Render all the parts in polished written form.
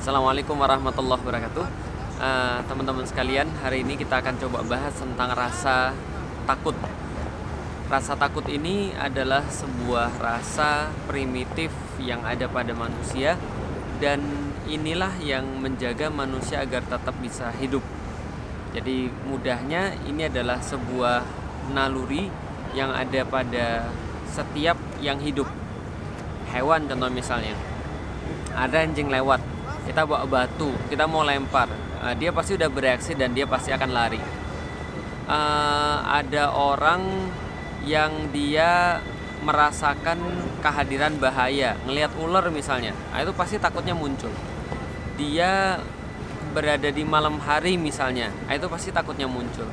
Assalamualaikum warahmatullahi wabarakatuh. Teman-teman sekalian, hari ini kita akan coba bahas tentang rasa takut. Rasa takut ini adalah sebuah rasa primitif yang ada pada manusia, dan inilah yang menjaga manusia agar tetap bisa hidup. Jadi mudahnya ini adalah sebuah naluri yang ada pada setiap yang hidup. Hewan contoh misalnya, ada anjing lewat, kita bawa batu, kita mau lempar, dia pasti udah bereaksi dan dia pasti akan lari. Ada orang yang dia merasakan kehadiran bahaya, ngelihat ular misalnya, itu pasti takutnya muncul. Dia berada di malam hari misalnya, itu pasti takutnya muncul.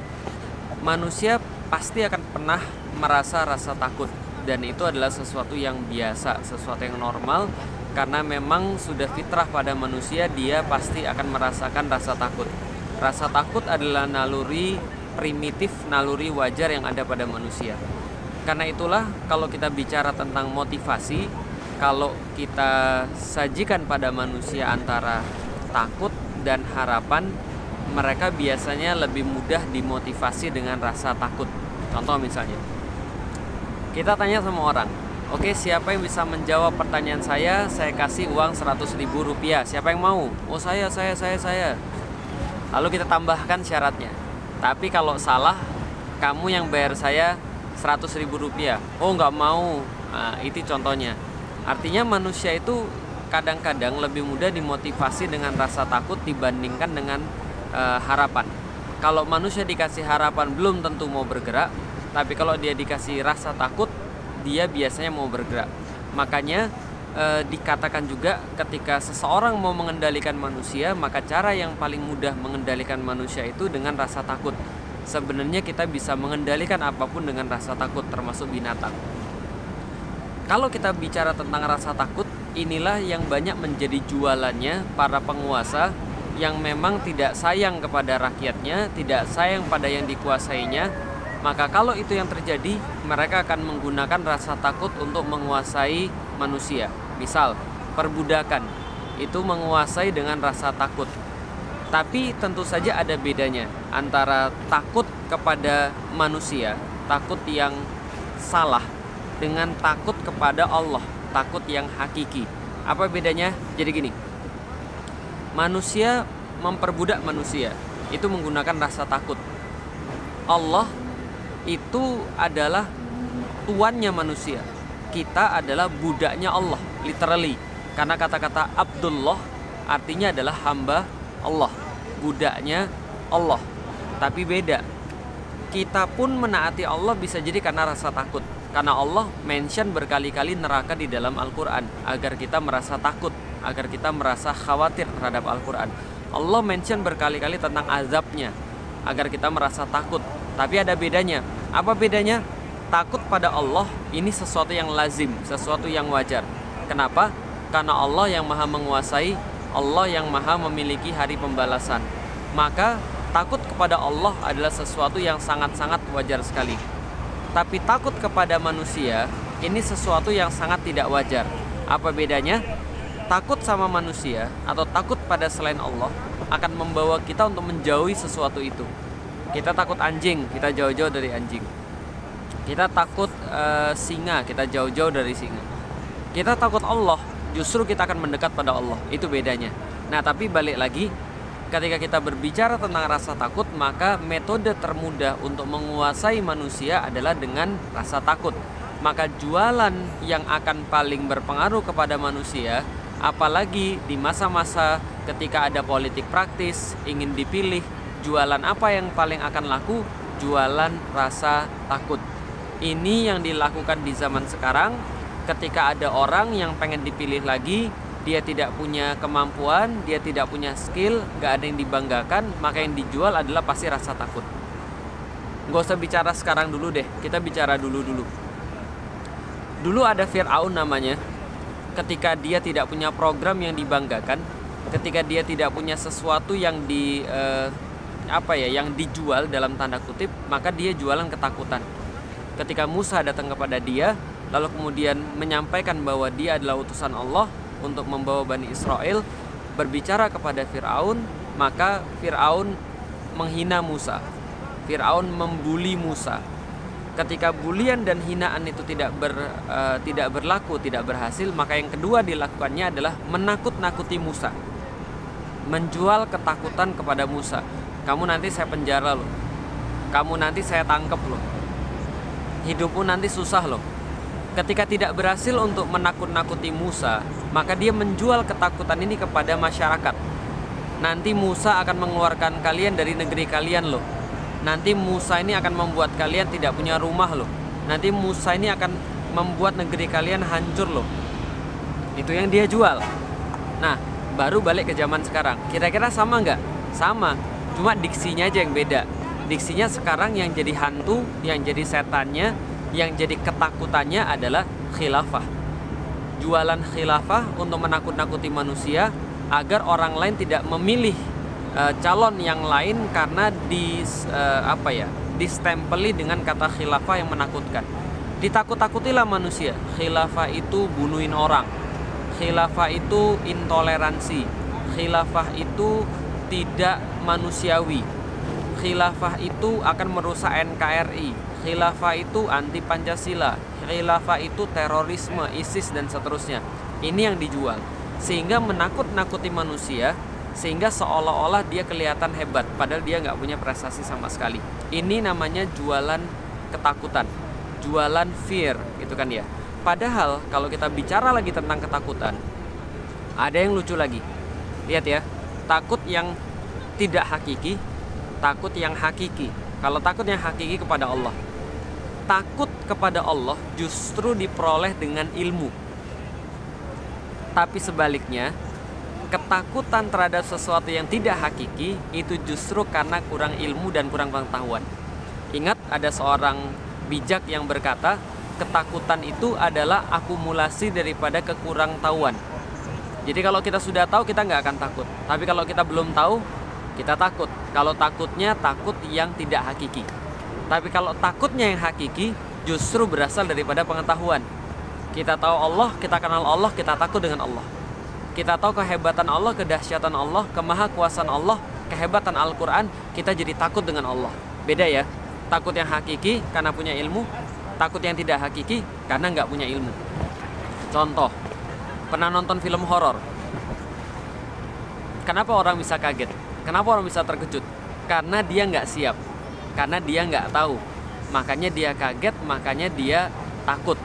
Manusia pasti akan pernah merasa rasa takut, dan itu adalah sesuatu yang biasa, sesuatu yang normal. Karena memang sudah fitrah pada manusia, dia pasti akan merasakan rasa takut. Rasa takut adalah naluri primitif, naluri wajar yang ada pada manusia. Karena itulah kalau kita bicara tentang motivasi, kalau kita sajikan pada manusia antara takut dan harapan, mereka biasanya lebih mudah dimotivasi dengan rasa takut. Contoh misalnya, kita tanya sama orang, oke, siapa yang bisa menjawab pertanyaan saya kasih uang 100.000 rupiah. Siapa yang mau? Oh saya. Lalu kita tambahkan syaratnya, tapi kalau salah, kamu yang bayar saya 100.000 rupiah. Oh nggak mau. Nah, itu contohnya. Artinya manusia itu kadang-kadang lebih mudah dimotivasi dengan rasa takut dibandingkan dengan harapan. Kalau manusia dikasih harapan belum tentu mau bergerak, tapi kalau dia dikasih rasa takut, dia biasanya mau bergerak. Makanya dikatakan juga ketika seseorang mau mengendalikan manusia, maka cara yang paling mudah mengendalikan manusia itu dengan rasa takut. Sebenarnya kita bisa mengendalikan apapun dengan rasa takut, termasuk binatang. Kalau kita bicara tentang rasa takut, inilah yang banyak menjadi jualannya para penguasa yang memang tidak sayang kepada rakyatnya, tidak sayang pada yang dikuasainya. Maka kalau itu yang terjadi, mereka akan menggunakan rasa takut untuk menguasai manusia. Misal, perbudakan itu menguasai dengan rasa takut. Tapi tentu saja ada bedanya antara takut kepada manusia, takut yang salah, dengan takut kepada Allah, takut yang hakiki. Apa bedanya? Jadi gini, manusia memperbudak manusia, itu menggunakan rasa takut. Allah itu adalah tuannya manusia, kita adalah budaknya Allah, literally. Karena kata-kata Abdullah artinya adalah hamba Allah, budaknya Allah. Tapi beda, kita pun menaati Allah bisa jadi karena rasa takut. Karena Allah mention berkali-kali neraka di dalam Al-Quran, agar kita merasa takut, agar kita merasa khawatir terhadap Al-Quran. Allah mention berkali-kali tentang azabnya, agar kita merasa takut. Tapi ada bedanya. Apa bedanya? Takut pada Allah ini sesuatu yang lazim, sesuatu yang wajar. Kenapa? Karena Allah yang maha menguasai, Allah yang maha memiliki hari pembalasan. Maka takut kepada Allah adalah sesuatu yang sangat-sangat wajar sekali. Tapi takut kepada manusia ini sesuatu yang sangat tidak wajar. Apa bedanya? Takut sama manusia atau takut pada selain Allah akan membawa kita untuk menjauhi sesuatu itu. Kita takut anjing, kita jauh-jauh dari anjing. Kita takut singa, kita jauh-jauh dari singa. Kita takut Allah, justru kita akan mendekat pada Allah. Itu bedanya. Nah, tapi balik lagi, ketika kita berbicara tentang rasa takut, maka metode termudah untuk menguasai manusia adalah dengan rasa takut. Maka jualan yang akan paling berpengaruh kepada manusia, apalagi di masa-masa ketika ada politik praktis, ingin dipilih, jualan apa yang paling akan laku? Jualan rasa takut. Ini yang dilakukan di zaman sekarang. Ketika ada orang yang pengen dipilih lagi, dia tidak punya kemampuan, dia tidak punya skill, gak ada yang dibanggakan, maka yang dijual adalah pasti rasa takut. Gak usah bicara sekarang dulu deh, kita bicara dulu-dulu. Dulu ada Fir'aun namanya. Ketika dia tidak punya program yang dibanggakan, ketika dia tidak punya sesuatu yang yang dijual dalam tanda kutip, maka dia jualan ketakutan. Ketika Musa datang kepada dia, lalu kemudian menyampaikan bahwa dia adalah utusan Allah untuk membawa Bani Israel, berbicara kepada Fir'aun, maka Fir'aun menghina Musa. Fir'aun membuli Musa. Ketika bulian dan hinaan itu tidak berlaku, tidak berhasil, maka yang kedua dilakukannya adalah menakut-nakuti Musa, menjual ketakutan kepada Musa. Kamu nanti saya penjara loh, kamu nanti saya tangkap loh, hidupmu nanti susah loh. Ketika tidak berhasil untuk menakut-nakuti Musa, maka dia menjual ketakutan ini kepada masyarakat. Nanti Musa akan mengeluarkan kalian dari negeri kalian loh. Nanti Musa ini akan membuat kalian tidak punya rumah loh. Nanti Musa ini akan membuat negeri kalian hancur loh. Itu yang dia jual. Nah, baru balik ke zaman sekarang. Kira-kira sama nggak? Sama, cuma diksinya aja yang beda. Diksinya sekarang yang jadi hantu, yang jadi setannya, yang jadi ketakutannya adalah khilafah. Jualan khilafah untuk menakut-nakuti manusia agar orang lain tidak memilih calon yang lain karena distempeli dengan kata khilafah yang menakutkan. Ditakut-takutilah manusia. Khilafah itu bunuhin orang. Khilafah itu intoleransi. Khilafah itu tidak manusiawi. Khilafah itu akan merusak NKRI. Khilafah itu anti Pancasila. Khilafah itu terorisme, ISIS dan seterusnya. Ini yang dijual. Sehingga menakut-nakuti manusia, sehingga seolah-olah dia kelihatan hebat, padahal dia nggak punya prestasi sama sekali. Ini namanya jualan ketakutan, jualan fear, gitu kan ya. Padahal kalau kita bicara lagi tentang ketakutan, ada yang lucu lagi. Lihat ya, takut yang tidak hakiki, takut yang hakiki. Kalau takut yang hakiki kepada Allah, takut kepada Allah justru diperoleh dengan ilmu. Tapi sebaliknya, ketakutan terhadap sesuatu yang tidak hakiki itu justru karena kurang ilmu dan kurang pengetahuan. Ingat, ada seorang bijak yang berkata, ketakutan itu adalah akumulasi daripada kekurangtahuan. Jadi kalau kita sudah tahu, kita nggak akan takut. Tapi kalau kita belum tahu, kita takut. Kalau takutnya takut yang tidak hakiki. Tapi kalau takutnya yang hakiki, justru berasal daripada pengetahuan. Kita tahu Allah, kita kenal Allah, kita takut dengan Allah. Kita tahu kehebatan Allah, kedahsyatan Allah, kemahakuasaan Allah, kehebatan Al-Quran, kita jadi takut dengan Allah. Beda ya, takut yang hakiki karena punya ilmu, takut yang tidak hakiki karena nggak punya ilmu. Contoh, pernah nonton film horor. Kenapa orang bisa kaget? Kenapa orang bisa terkejut? Karena dia nggak siap, karena dia nggak tahu. Makanya dia kaget, makanya dia takut.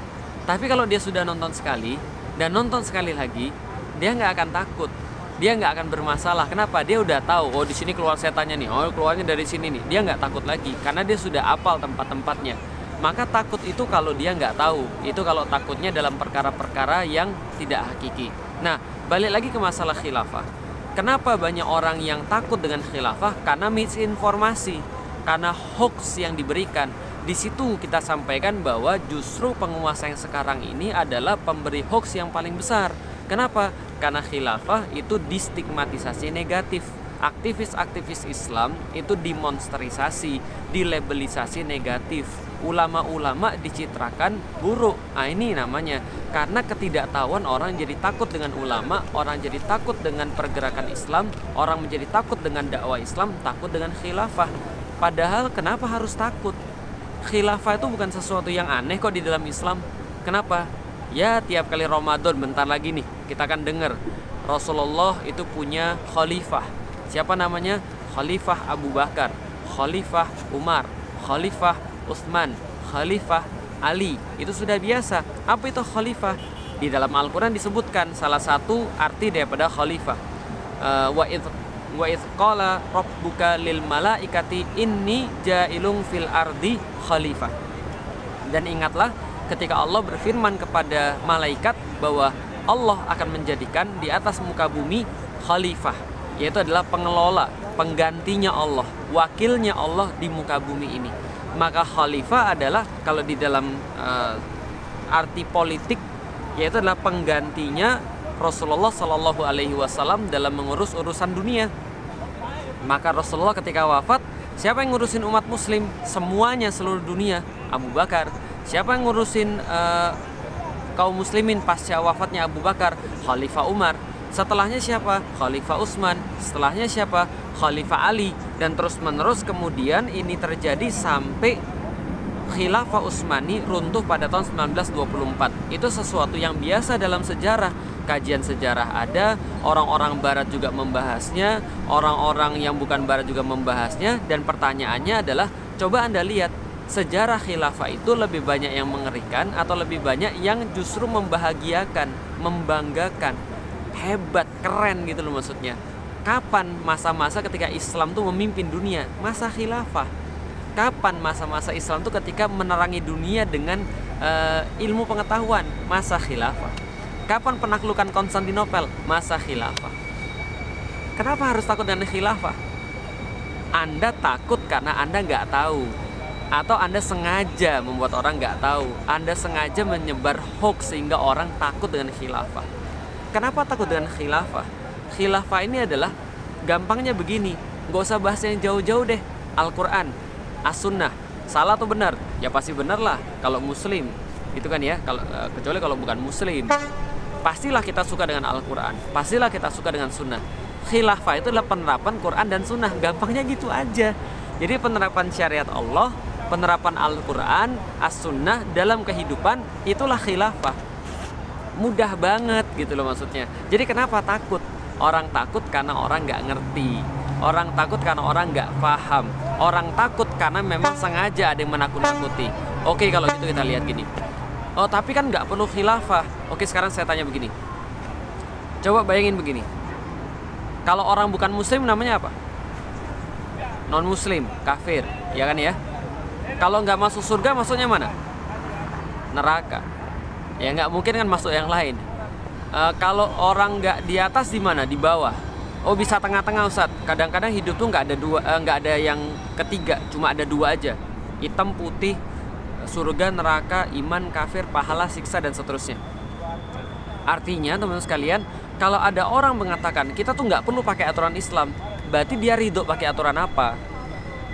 Tapi kalau dia sudah nonton sekali dan nonton sekali lagi, dia nggak akan takut, dia nggak akan bermasalah. Kenapa? Dia udah tahu, oh di sini keluar setannya nih, oh keluarnya dari sini nih. Dia nggak takut lagi karena dia sudah hafal tempat-tempatnya. Maka takut itu kalau dia nggak tahu, itu kalau takutnya dalam perkara-perkara yang tidak hakiki. Nah, balik lagi ke masalah khilafah. Kenapa banyak orang yang takut dengan khilafah? Karena misinformasi, karena hoax yang diberikan. Di situ kita sampaikan bahwa justru penguasa yang sekarang ini adalah pemberi hoax yang paling besar. Kenapa? Karena khilafah itu distigmatisasi negatif. Aktivis-aktivis Islam itu dimonsterisasi, dilabelisasi negatif. Ulama-ulama dicitrakan buruk. Nah ini namanya. Karena ketidaktahuan orang jadi takut dengan ulama, orang jadi takut dengan pergerakan Islam, orang menjadi takut dengan dakwah Islam, takut dengan khilafah. Padahal kenapa harus takut? Khilafah itu bukan sesuatu yang aneh kok di dalam Islam. Kenapa? Ya tiap kali Ramadan bentar lagi nih kita akan dengar Rasulullah itu punya khalifah. Siapa namanya? Khalifah Abu Bakar, Khalifah Umar, Khalifah Utsman, Khalifah Ali. Itu sudah biasa. Apa itu khalifah? Di dalam Al-Quran disebutkan salah satu arti daripada khalifah. Wa idz qala rabbuka lil malaikati inni ja'ilun fil ardi khalifah. Dan ingatlah ketika Allah berfirman kepada malaikat bahwa Allah akan menjadikan di atas muka bumi khalifah, yaitu adalah pengelola, penggantinya Allah, wakilnya Allah di muka bumi ini. Maka khalifah adalah kalau di dalam arti politik, yaitu adalah penggantinya Rasulullah Shallallahu Alaihi Wasallam dalam mengurus urusan dunia. Maka Rasulullah ketika wafat, siapa yang ngurusin umat muslim? Semuanya, seluruh dunia, Abu Bakar. Siapa yang ngurusin kaum muslimin pasca wafatnya Abu Bakar? Khalifah Umar. Setelahnya siapa? Khalifah Utsman. Setelahnya siapa? Khalifah Ali. Dan terus menerus kemudian ini terjadi sampai Khilafah Utsmani runtuh pada tahun 1924. Itu sesuatu yang biasa dalam sejarah. Kajian sejarah ada, orang-orang barat juga membahasnya, orang-orang yang bukan barat juga membahasnya. Dan pertanyaannya adalah, coba Anda lihat, sejarah khilafah itu lebih banyak yang mengerikan atau lebih banyak yang justru membahagiakan, membanggakan, hebat, keren gitu loh maksudnya. Kapan masa-masa ketika Islam tuh memimpin dunia? Masa khilafah. Kapan masa-masa Islam tuh ketika menerangi dunia dengan ilmu pengetahuan? Masa khilafah. Kapan penaklukan Konstantinopel? Masa khilafah. Kenapa harus takut dengan khilafah? Anda takut karena Anda nggak tahu, atau Anda sengaja membuat orang nggak tahu. Anda sengaja menyebar hoax sehingga orang takut dengan khilafah. Kenapa takut dengan khilafah? Khilafah ini adalah, gampangnya begini, nggak usah bahas yang jauh-jauh deh. Al-Quran, As-Sunnah, salah atau benar? Ya pasti benar lah kalau Muslim, itu kan ya. Kecuali kalau bukan Muslim, pastilah kita suka dengan Al-Quran, pastilah kita suka dengan Sunnah. Khilafah itu adalah penerapan Quran dan Sunnah, gampangnya gitu aja. Jadi penerapan syariat Allah, penerapan Al-Quran, As-Sunnah dalam kehidupan, itulah khilafah. Mudah banget gitu loh maksudnya. Jadi kenapa takut? Orang takut karena orang nggak ngerti. Orang takut karena orang nggak paham. Orang takut karena memang sengaja ada yang menakut-nakuti. Oke, kalau gitu kita lihat gini. Oh tapi kan nggak perlu khilafah. Oke, sekarang saya tanya begini. Coba bayangin begini. Kalau orang bukan muslim namanya apa? Non muslim, kafir, ya kan ya? Kalau nggak masuk surga masuknya mana? Neraka. Ya nggak mungkin kan masuk yang lain. Kalau orang nggak di atas di mana? Di bawah. Oh bisa tengah-tengah Ustadz. Kadang-kadang hidup tuh nggak ada dua, nggak ada yang ketiga, cuma ada dua aja. Hitam putih, surga, neraka, iman, kafir, pahala, siksa, dan seterusnya. Artinya teman-teman sekalian, kalau ada orang mengatakan kita tuh nggak perlu pakai aturan Islam, berarti dia ridho pakai aturan apa?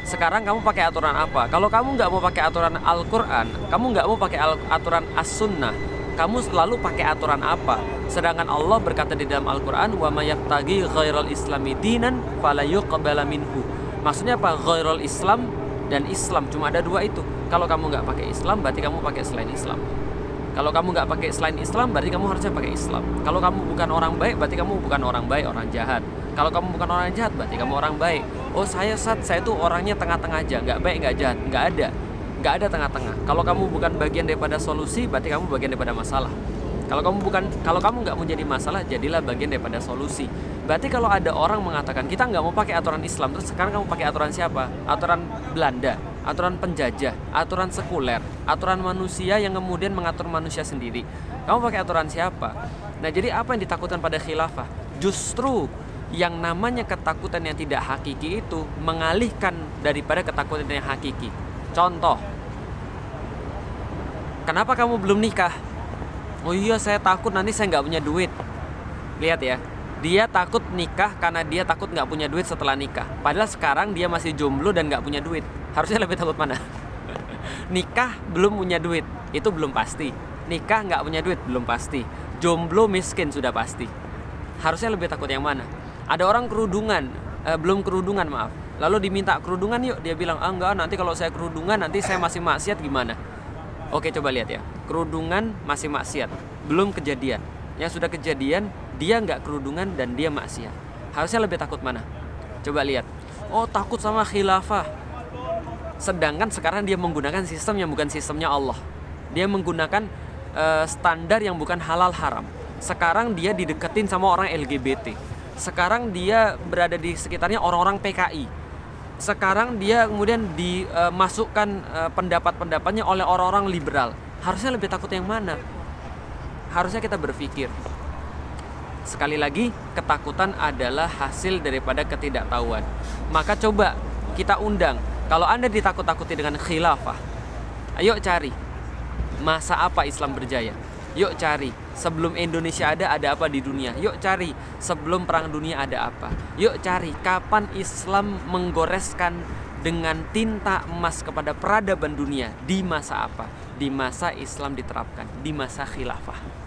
Sekarang kamu pakai aturan apa? Kalau kamu nggak mau pakai aturan Al-Quran, kamu nggak mau pakai aturan As-Sunnah, kamu selalu pakai aturan apa? Sedangkan Allah berkata di dalam Al-Quran, wa may yabtaghi ghairal islami dinan fala yuqbala minhu. Maksudnya apa? Ghairal Islam dan Islam, cuma ada dua itu. Kalau kamu nggak pakai Islam, berarti kamu pakai selain Islam. Kalau kamu nggak pakai selain Islam, berarti kamu harusnya pakai Islam. Kalau kamu bukan orang baik, berarti kamu bukan orang baik, orang jahat. Kalau kamu bukan orang jahat, berarti kamu orang baik. Oh saya tuh orangnya tengah-tengah aja, nggak baik nggak jahat, nggak ada tengah-tengah. Kalau kamu bukan bagian daripada solusi, berarti kamu bagian daripada masalah. Kalau kamu nggak mau jadi masalah, jadilah bagian daripada solusi. Berarti kalau ada orang mengatakan kita nggak mau pakai aturan Islam, terus sekarang kamu pakai aturan siapa? Aturan Belanda, aturan penjajah, aturan sekuler, aturan manusia yang kemudian mengatur manusia sendiri. Kamu pakai aturan siapa? Nah jadi apa yang ditakutkan pada khilafah? Justru yang namanya ketakutan yang tidak hakiki itu mengalihkan daripada ketakutan yang hakiki. Contoh, kenapa kamu belum nikah? Oh iya saya takut nanti saya nggak punya duit. Lihat ya, dia takut nikah karena dia takut nggak punya duit setelah nikah. Padahal sekarang dia masih jomblo dan nggak punya duit. Harusnya lebih takut mana? Nikah belum punya duit, itu belum pasti. Nikah nggak punya duit, belum pasti. Jomblo miskin sudah pasti. Harusnya lebih takut yang mana? Ada orang kerudungan, belum kerudungan maaf. Lalu diminta kerudungan yuk, dia bilang enggak, nanti kalau saya kerudungan nanti saya masih maksiat gimana? Oke coba lihat ya, kerudungan masih maksiat, belum kejadian. Yang sudah kejadian, dia nggak kerudungan dan dia maksiat. Harusnya lebih takut mana? Coba lihat. Oh takut sama khilafah. Sedangkan sekarang dia menggunakan sistem yang bukan sistemnya Allah. Dia menggunakan standar yang bukan halal haram. Sekarang dia dideketin sama orang LGBT. Sekarang dia berada di sekitarnya orang-orang PKI. Sekarang dia kemudian dimasukkan pendapat-pendapatnya oleh orang-orang liberal. Harusnya lebih takut yang mana? Harusnya kita berpikir. Sekali lagi, ketakutan adalah hasil daripada ketidaktahuan. Maka coba kita undang. Kalau Anda ditakut-takuti dengan khilafah, ayo cari masa apa Islam berjaya. Yuk cari sebelum Indonesia ada apa di dunia. Yuk cari sebelum perang dunia ada apa. Yuk cari kapan Islam menggoreskan dengan tinta emas kepada peradaban dunia. Di masa apa? Di masa Islam diterapkan, di masa khilafah.